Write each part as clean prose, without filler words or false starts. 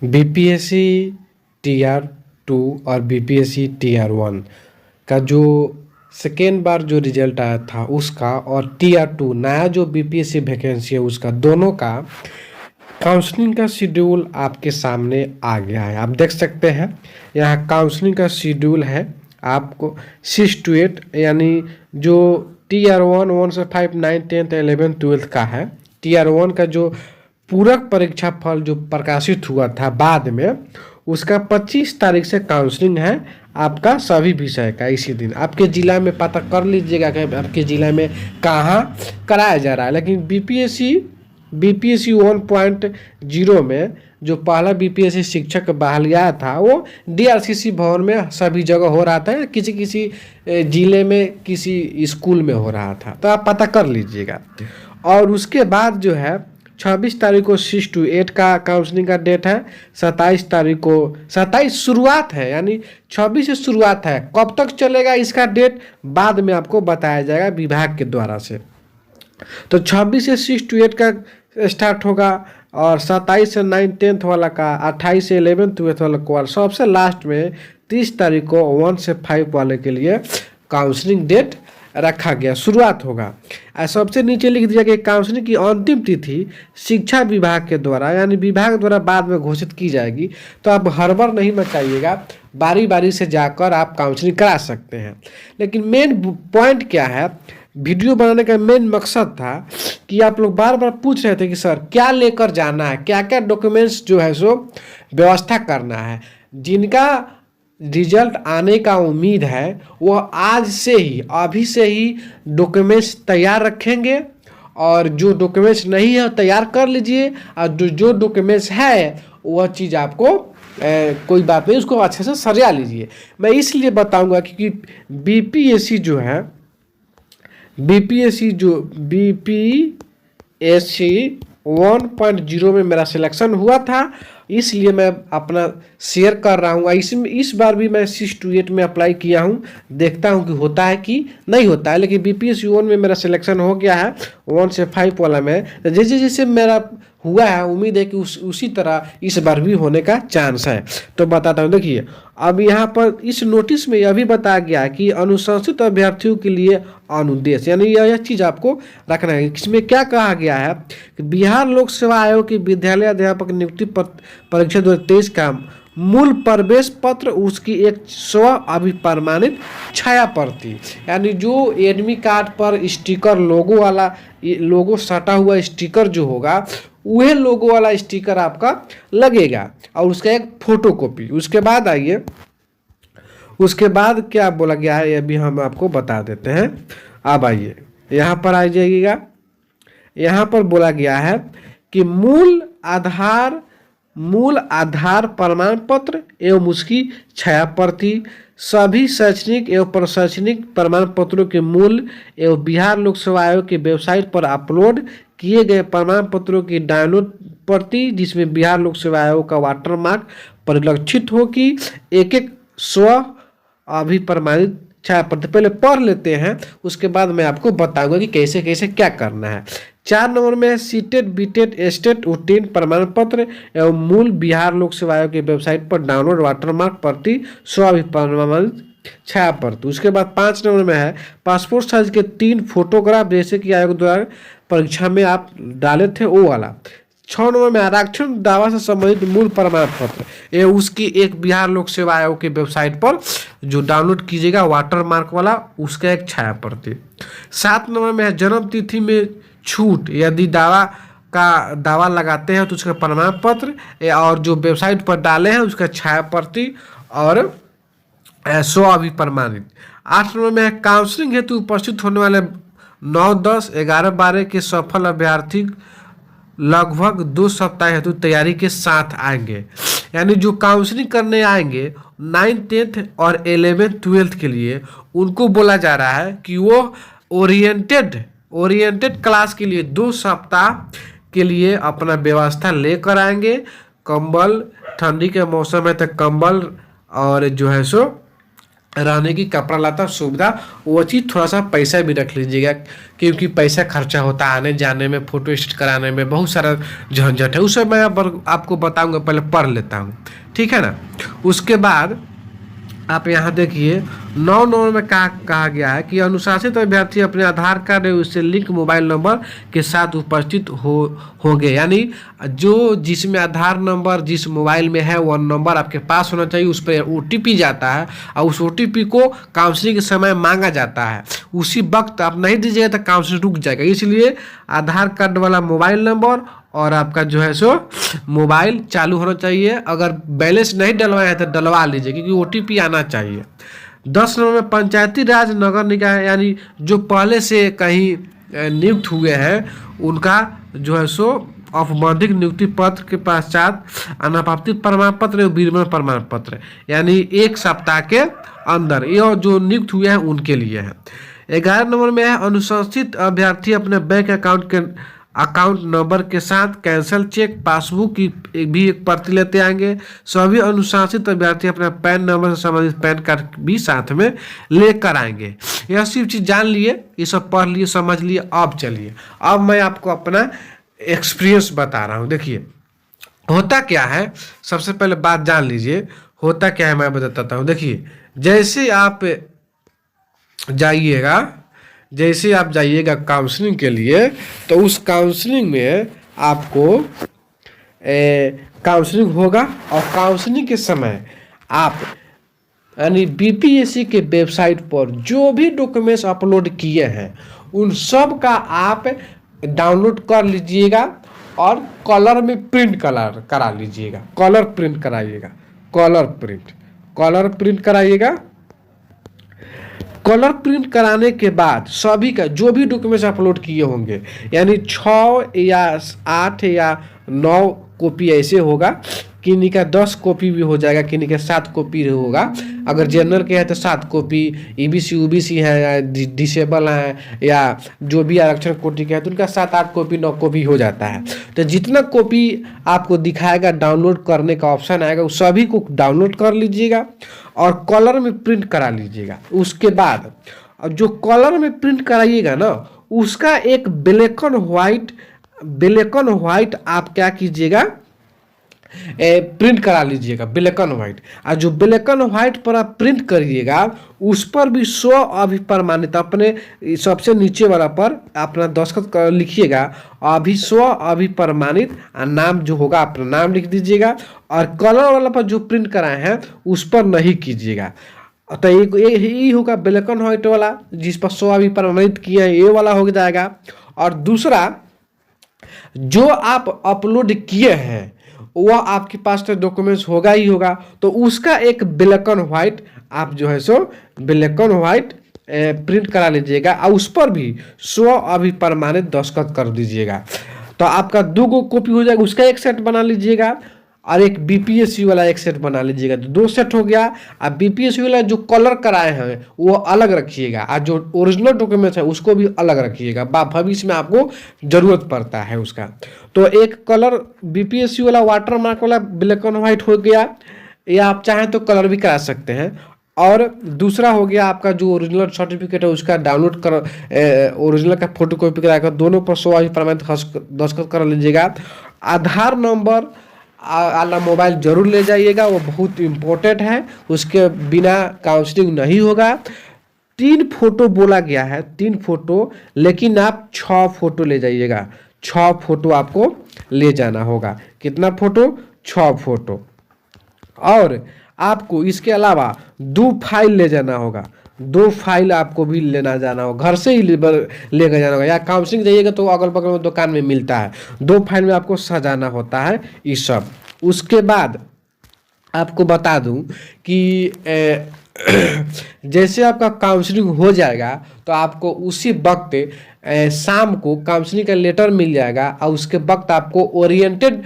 BPSC TR 2 और BPSC TR 1 का जो सेकेंड बार जो रिजल्ट आया था उसका और टीआर 2 नया जो बीपीएससी वैकेंसी है उसका दोनों का काउंसलिंग का शेड्यूल आपके सामने आ गया है। आप देख सकते हैं यहाँ काउंसलिंग का शेड्यूल है आपको 6 to 8 यानी जो टीआर 1 से 5 9 10 11 12 का है। टीआर 1 का जो पूरक परीक्षा फल जो प्रकाशित हुआ था बाद में उसका 25 तारीख से काउंसलिंग है आपका सभी विषय का। इसी दिन आपके ज़िला में पता कर लीजिएगा कि आपके ज़िला में कहाँ कराया जा रहा है। लेकिन बीपीएससी 1.0 में जो पहला बीपीएससी शिक्षक बहाली आया था वो डीआरसीसी भवन में सभी जगह हो रहा था, किसी किसी ज़िले में किसी स्कूल में हो रहा था, तो आप पता कर लीजिएगा। और उसके बाद जो है 26 तारीख को 6 to 8 का काउंसलिंग का डेट है। 27 तारीख को 27 शुरुआत है यानी 26 से शुरुआत है। कब तक चलेगा इसका डेट बाद में आपको बताया जाएगा विभाग के द्वारा से। तो 26 से 6 to 8 का स्टार्ट होगा और 27 से 9 10th वाला का, 28 से 11 12th वाला को, और सबसे लास्ट में 30 तारीख को 1 से 5 वाले के लिए काउंसलिंग डेट रखा गया, शुरुआत होगा। सबसे नीचे लिख दिया कि काउंसलिंग की अंतिम तिथि शिक्षा विभाग के द्वारा यानी विभाग द्वारा बाद में घोषित की जाएगी। तो आप हड़बड़ नहीं मचाइएगा, बारी बारी से जाकर आप काउंसलिंग करा सकते हैं। लेकिन मेन पॉइंट क्या है, वीडियो बनाने का मेन मकसद था कि आप लोग बार बार पूछ रहे थे कि सर क्या लेकर जाना है, क्या क्या डॉक्यूमेंट्स जो है सो व्यवस्था करना है। जिनका रिजल्ट आने का उम्मीद है वह आज से ही अभी से ही डॉक्यूमेंट्स तैयार रखेंगे, और जो डॉक्यूमेंट्स नहीं है तैयार कर लीजिए, और जो डॉक्यूमेंट्स है वह चीज़ आपको कोई बात नहीं, उसको अच्छे से सजा लीजिए। मैं इसलिए बताऊंगा क्योंकि बीपीएससी 1.0 में मेरा सिलेक्शन हुआ था, इसलिए मैं अपना शेयर कर रहा हूँ। इस बार भी मैं 6 to 8 में अप्लाई किया हूँ, देखता हूँ कि होता है कि नहीं होता है। लेकिन बीपीएससी 1 में मेरा सिलेक्शन हो गया है, 1 से 5 वाला में। जैसे जैसे मेरा हुआ है उम्मीद है कि उसी तरह इस बार भी होने का चांस है। तो बताता हूँ, देखिए अब यहाँ पर इस नोटिस में यह भी बताया गया है कि अनुशंसित अभ्यर्थियों के लिए अनुदेश, यानी यह चीज़ आपको रखना है। इसमें क्या कहा गया है कि बिहार लोक सेवा आयोग की विद्यालय अध्यापक नियुक्ति परीक्षा 2023 का मूल प्रवेश पत्र, उसकी एक स्व अभिप्रमाणित छाया प्रति, यानी जो एडमिट कार्ड पर स्टिकर लोगो सटा हुआ स्टिकर जो होगा वह लोगो वाला स्टिकर आपका लगेगा, और उसका एक फोटो कॉपी। उसके बाद आइए, उसके बाद क्या बोला गया है यह भी हम आपको बता देते हैं। अब आइए यहाँ पर आ जाइएगा, यहाँ पर बोला गया है कि मूल आधार प्रमाण पत्र एवं उसकी छाया प्रति, सभी शैक्षणिक एवं प्रशैक्षणिक प्रमाण पत्रों के मूल एवं बिहार लोक सेवा आयोग की वेबसाइट पर अपलोड किए गए प्रमाण पत्रों की डाउनलोड प्रति, जिसमें बिहार लोक सेवा आयोग का वाटरमार्क परिलक्षित हो कि एक एक स्व अभिप्रमाणित छाया प्रति। पहले पढ़ लेते हैं, उसके बाद मैं आपको बताऊंगा कि कैसे कैसे क्या करना है। 4 नंबर में सीटेट बीटेट एस्टेट उत्तीर्ण प्रमाण पत्र एवं मूल बिहार लोक सेवा आयोग की वेबसाइट पर डाउनलोड वाटरमार्क प्रति स्व अभिप्रमाणित छाया प्रति। उसके बाद 5 नंबर में है पासपोर्ट साइज के 3 फोटोग्राफ, जैसे कि आयोग द्वारा परीक्षा में आप डाले थे वो वाला। 6 नंबर में आरक्षण दावा से संबंधित मूल प्रमाण पत्र, ये उसकी एक बिहार लोक सेवा आयोग की वेबसाइट पर जो डाउनलोड कीजिएगा वाटरमार्क वाला, उसका एक छाया प्रति। 7 नंबर में है जन्म तिथि में छूट, यदि दावा लगाते हैं तो उसका प्रमाण पत्र, और जो वेबसाइट पर डाले हैं उसका छाया प्रति और स्व अभिप्रमाणित। 8 नंबर में है काउंसलिंग हेतु उपस्थित होने वाले 9, 10, 11, 12 के सफल अभ्यर्थी लगभग 2 सप्ताह हेतु तैयारी के साथ आएंगे। यानी जो काउंसलिंग करने आएंगे 9, 10 और 11, 12 के लिए, उनको बोला जा रहा है कि वो ओरिएंटेड क्लास के लिए 2 सप्ताह के लिए अपना व्यवस्था लेकर आएंगे। कंबल, ठंडी के मौसम है तो कंबल और जो है सो रहने की, कपड़ा लता सुविधा, वो चीज़ थोड़ा सा पैसा भी रख लीजिएगा, क्योंकि पैसा खर्चा होता है आने जाने में, फोटो स्टेट कराने में, बहुत सारा झंझट है। उसे मैं आपको बताऊंगा, पहले पढ़ लेता हूँ, ठीक है ना। उसके बाद आप यहाँ देखिए 9 में कहा गया है कि अनुशासित अभ्यर्थी अपने आधार कार्ड एवं उससे लिंक मोबाइल नंबर के साथ उपस्थित होंगे। यानी जो जिसमें आधार नंबर जिस मोबाइल में है वो नंबर आपके पास होना चाहिए, उस पर OTP जाता है और उस OTP को काउंसलिंग के समय मांगा जाता है। उसी वक्त आप नहीं दीजिएगा तो काउंसलिंग रुक जाएगा। इसलिए आधार कार्ड वाला मोबाइल नंबर और आपका जो है सो मोबाइल चालू होना चाहिए। अगर बैलेंस नहीं डलवाए हैं तो डलवा लीजिए, क्योंकि OTP आना चाहिए। 10 नंबर में पंचायती राज नगर निकाय, यानी जो पहले से कहीं नियुक्त हुए हैं उनका जो है सो औपबंधिक नियुक्ति पत्र के पश्चात अनापत्ति प्रमाण पत्र एवं विरमण प्रमाण पत्र, यानी 1 सप्ताह के अंदर, ये जो नियुक्त हुए हैं उनके लिए है। 11 नंबर में है अनुशंसित अभ्यर्थी अपने बैंक अकाउंट नंबर के साथ कैंसल चेक पासबुक की भी एक प्रति लेते आएंगे। सभी अनुशासित अभ्यर्थी अपना पैन नंबर से संबंधित पैन कार्ड भी साथ में लेकर आएंगे। यह सिर्फ चीज़ जान लिए, ये सब पढ़ लिए समझ लिए। अब चलिए, अब मैं आपको अपना एक्सपीरियंस बता रहा हूँ। देखिए होता क्या है, सबसे पहले बात जान लीजिए होता क्या है, मैं बताता हूँ। देखिए जैसे आप जाइएगा काउंसलिंग के लिए, तो उस काउंसलिंग में आपको काउंसलिंग होगा, और काउंसलिंग के समय आप यानी BPSC के वेबसाइट पर जो भी डॉक्यूमेंट्स अपलोड किए हैं उन सब का आप डाउनलोड कर लीजिएगा और कलर में प्रिंट करा लीजिएगा। कलर प्रिंट कराइएगा। कलर प्रिंट कराने के बाद सभी का जो भी डॉक्यूमेंट्स अपलोड किए होंगे, यानी 6 या 8 या 9 कॉपी ऐसे होगा, किन्हीं का 10 कॉपी भी हो जाएगा, किन्हीं का 7 कॉपी होगा। अगर जनरल के है तो 7 कॉपी, EBC UBC है या डिसेबल है या जो भी आरक्षण कोटि के है तो उनका 7-8 कॉपी 9 कॉपी हो जाता है। तो जितना कॉपी आपको दिखाएगा डाउनलोड करने का ऑप्शन आएगा, उस सभी को डाउनलोड कर लीजिएगा और कलर में प्रिंट करा लीजिएगा। उसके बाद जो कलर में प्रिंट कराइएगा ना, उसका एक ब्लैक एंड व्हाइट आप क्या कीजिएगा, प्रिंट करा लीजिएगा, ब्लैक एंड व्हाइट। और जो ब्लैक एंड व्हाइट पर आप प्रिंट करिएगा उस पर भी 100 अभिप्रमाणित, अपने सबसे नीचे वाला पर अपना दस्तखत लिखिएगा, अभी 100 अभिप्रमाणित नाम जो होगा अपना नाम लिख दीजिएगा। और कलर वाला पर जो प्रिंट कराए हैं उस पर नहीं कीजिएगा। तो ये होगा ब्लैक एंड व्हाइट वाला, जिस पर 100 अभिप्रमाणित किए हैं, ये वाला हो जाएगा। और दूसरा जो आप अपलोड किए हैं वह आपके पास तो डॉक्यूमेंट्स होगा ही होगा, तो उसका एक ब्लैक एंड व्हाइट आप जो है so black and white print करा लीजिएगा और उस पर भी 100 अभिप्रमाणित दस्तखत कर दीजिएगा। तो आपका 2 कॉपी हो जाएगा, उसका एक सेट बना लीजिएगा और एक BPSC वाला एक सेट बना लीजिएगा, तो 2 सेट हो गया। अब BPSC वाला जो कलर कराए हैं वो अलग रखिएगा और जो ओरिजिनल डॉक्यूमेंट्स है उसको भी अलग रखिएगा, भविष्य में आपको जरूरत पड़ता है उसका। तो एक कलर BPSC वाला वाटर मार्क वाला ब्लैक एंड व्हाइट हो गया, या आप चाहें तो कलर भी करा सकते हैं। और दूसरा हो गया आपका जो ओरिजिनल सर्टिफिकेट है उसका डाउनलोड कर, ओरिजिनल का फोटो कॉपी कराकर दोनों पर 100 अभिप्रमाणित दस्तखत कर लीजिएगा। आधार नंबर वाला मोबाइल जरूर ले जाइएगा, वो बहुत इम्पोर्टेंट है, उसके बिना काउंसलिंग नहीं होगा। 3 फोटो बोला गया है, 3 फोटो, लेकिन आप 6 फोटो ले जाइएगा। 6 फोटो आपको ले जाना होगा। कितना फोटो? 6 फोटो। और आपको इसके अलावा 2 फाइल ले जाना होगा। 2 फाइल आपको भी लेना जाना होगा, घर से ही लेकर जाना होगा, या काउंसलिंग जाइएगा तो अगल बगल में दुकान में मिलता है। 2 फाइल में आपको सजाना होता है ये सब। उसके बाद आपको बता दूं कि जैसे आपका काउंसलिंग हो जाएगा तो आपको उसी वक्त शाम को काउंसलिंग का लेटर मिल जाएगा और उसके वक्त आपको ओरिएंटेड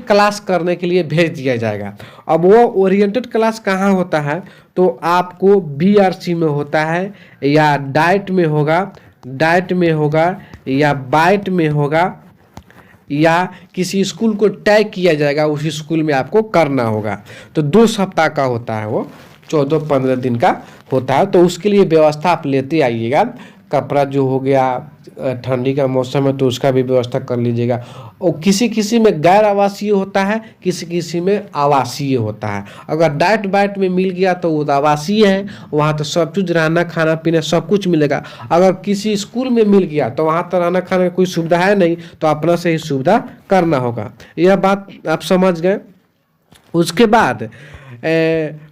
क्लास करने के लिए भेज दिया जाएगा। अब वो ओरिएंटेड क्लास कहाँ होता है, तो आपको BRC में होता है, या डाइट में होगा, या बाइट में होगा, या किसी स्कूल को टैग किया जाएगा, उसी स्कूल में आपको करना होगा। तो 2 सप्ताह का होता है वो, 14-15 दिन का होता है। तो उसके लिए व्यवस्था आप लेते आइएगा। कपड़ा जो हो गया, ठंडी का मौसम है तो उसका भी व्यवस्था कर लीजिएगा। और किसी किसी में गैर आवासीय होता है, किसी किसी में आवासीय होता है। अगर डाइट बाइट में मिल गया तो वो आवासीय है, वहाँ तो सब चीज़ रहना खाना पीना सब कुछ मिलेगा। अगर किसी स्कूल में मिल गया तो वहाँ तो रहना खाने की कोई सुविधा है नहीं, तो अपना से ही सुविधा करना होगा। यह बात आप समझ गए। उसके बाद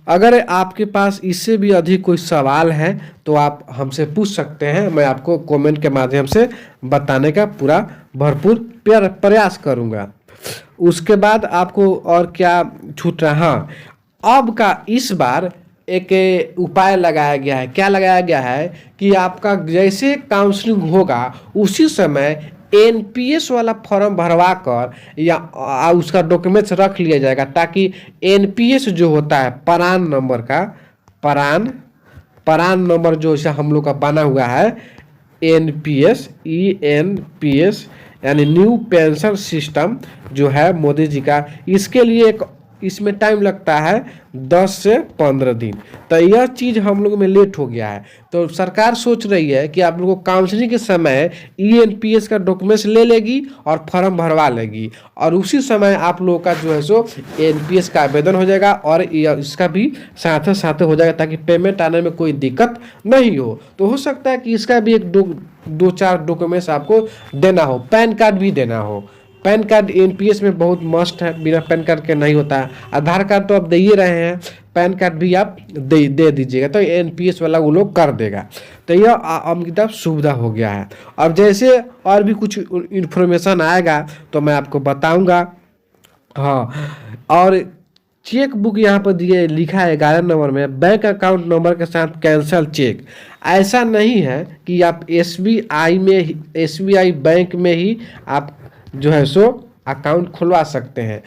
अगर आपके पास इससे भी अधिक कोई सवाल है तो आप हमसे पूछ सकते हैं। मैं आपको कमेंट के माध्यम से बताने का पूरा भरपूर प्रयास करूंगा। उसके बाद आपको और क्या छूट रहा, हाँ, अब का इस बार एक उपाय लगाया गया है। क्या लगाया गया है कि आपका जैसे काउंसलिंग होगा उसी समय एनपीएस वाला फॉर्म भरवा कर या उसका डॉक्यूमेंट्स रख लिया जाएगा, ताकि एनपीएस जो होता है परान नंबर का, परान नंबर जो ऐसा हम लोग का बना हुआ है एनपीएस, ईएनपीएस यानी न्यू पेंशन सिस्टम जो है मोदी जी का, इसके लिए एक इसमें टाइम लगता है 10 से 15 दिन। तो यह चीज़ हम लोग में लेट हो गया है। तो सरकार सोच रही है कि आप लोगों को काउंसलिंग के समय ईएनपीएस का डॉक्यूमेंट्स ले लेगी और फॉर्म भरवा लेगी, और उसी समय आप लोगों का जो है सो एनपीएस का आवेदन हो जाएगा और इसका भी साथ साथ हो जाएगा, ताकि पेमेंट आने में कोई दिक्कत नहीं हो। तो हो सकता है कि इसका भी एक दो चार डॉक्यूमेंट्स आपको देना हो, पैन कार्ड भी देना हो। पैन कार्ड एनपीएस में बहुत मस्ट है, बिना पैन कार्ड के नहीं होता है। आधार कार्ड तो आप दे ही रहे हैं, पैन कार्ड भी आप दे दीजिएगा तो एनपीएस वाला वो लोग कर देगा। तो यह अब सुविधा हो गया है। अब जैसे और भी कुछ इन्फॉर्मेशन आएगा तो मैं आपको बताऊंगा। हाँ, और चेक बुक यहाँ पर दिए लिखा है 11 नंबर में, बैंक अकाउंट नंबर के साथ कैंसल चेक। ऐसा नहीं है कि आप एसबीआई बैंक में ही आप जो है सो अकाउंट खुलवा सकते हैं।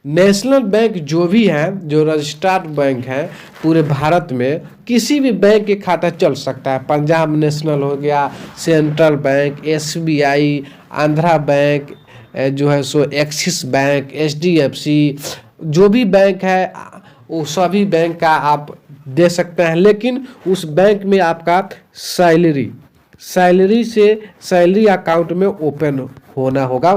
नेशनल बैंक जो भी है, जो रजिस्टर्ड बैंक है पूरे भारत में, किसी भी बैंक के खाता चल सकता है। पंजाब नेशनल हो गया, central bank, SBI, Andhra bank, जो है सो एक्सिस बैंक, एचडीएफसी, जो भी बैंक है वो सभी बैंक का आप दे सकते हैं। लेकिन उस बैंक में आपका सैलरी अकाउंट में ओपन होना होगा।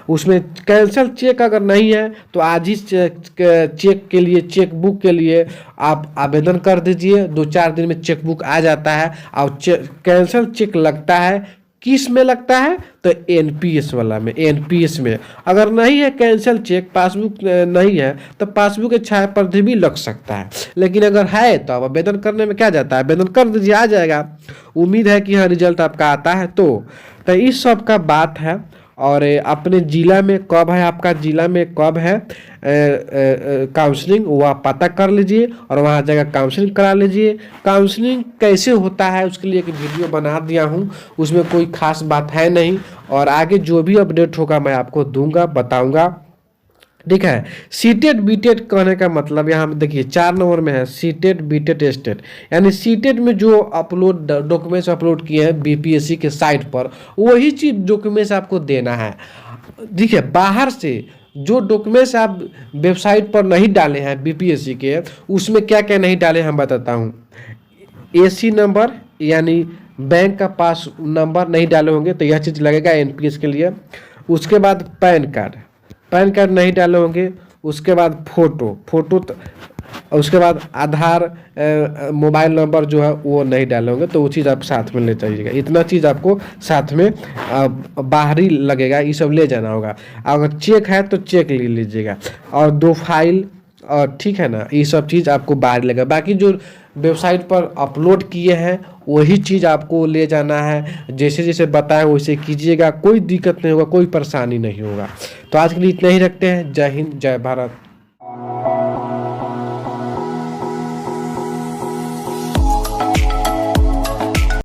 उसमें कैंसल चेक अगर नहीं है तो आज ही चेक के लिए, चेक बुक के लिए आप आवेदन कर दीजिए। 2-4 दिन में चेक बुक आ जाता है। और कैंसल चेक लगता है किस में लगता है तो एनपीएस वाला में। एनपीएस में अगर नहीं है कैंसल चेक, पासबुक नहीं है तो पासबुक के छाया पर भी लग सकता है। लेकिन अगर है तो आप आवेदन करने में क्या जाता है, आवेदन कर दीजिए, आ जाएगा। उम्मीद है कि हाँ रिजल्ट आपका आता है। तो इस सब का बात है। और अपने ज़िला में कब है, आपका ज़िला में कब है काउंसलिंग, वो आप पता कर लीजिए और वहाँ जाकर काउंसलिंग करा लीजिए। काउंसलिंग कैसे होता है उसके लिए एक वीडियो बना दिया हूँ, उसमें कोई खास बात है नहीं। और आगे जो भी अपडेट होगा मैं आपको दूंगा, बताऊंगा। ठीक है। सीटेट बीटेट कहने का मतलब यहाँ पे देखिए 4 नंबर में है सीटेट बीटेट स्टेट, यानी सीटेट में जो डॉक्यूमेंट्स अपलोड किए हैं बीपीएससी के साइट पर, वही चीज डॉक्यूमेंट्स आपको देना है। देखिए बाहर से जो डॉक्यूमेंट्स आप वेबसाइट पर नहीं डाले हैं बीपीएससी के, उसमें क्या क्या नहीं डाले हम बताता हूँ। एसी नंबर यानी बैंक का पास नंबर नहीं डाले होंगे तो यह चीज़ लगेगा एनपीएस के लिए। उसके बाद पैन कार्ड नहीं डाले होंगे। उसके बाद फोटो उसके बाद आधार मोबाइल नंबर जो है वो नहीं डाले होंगे, तो वो चीज़ आप साथ में ले जाइएगा। इतना चीज़ आपको साथ में बाहरी लगेगा, ये सब ले जाना होगा। अगर चेक है तो चेक ले लीजिएगा और 2 फाइल, और ठीक है ना, ये सब चीज़ आपको बाहर लगेगा। बाकी जो वेबसाइट पर अपलोड किए हैं वही चीज़ आपको ले जाना है। जैसे जैसे बताया वैसे कीजिएगा, कोई दिक्कत नहीं होगा, कोई परेशानी नहीं होगा। तो आज के लिए इतना ही रखते हैं। जय हिंद, जय भारत।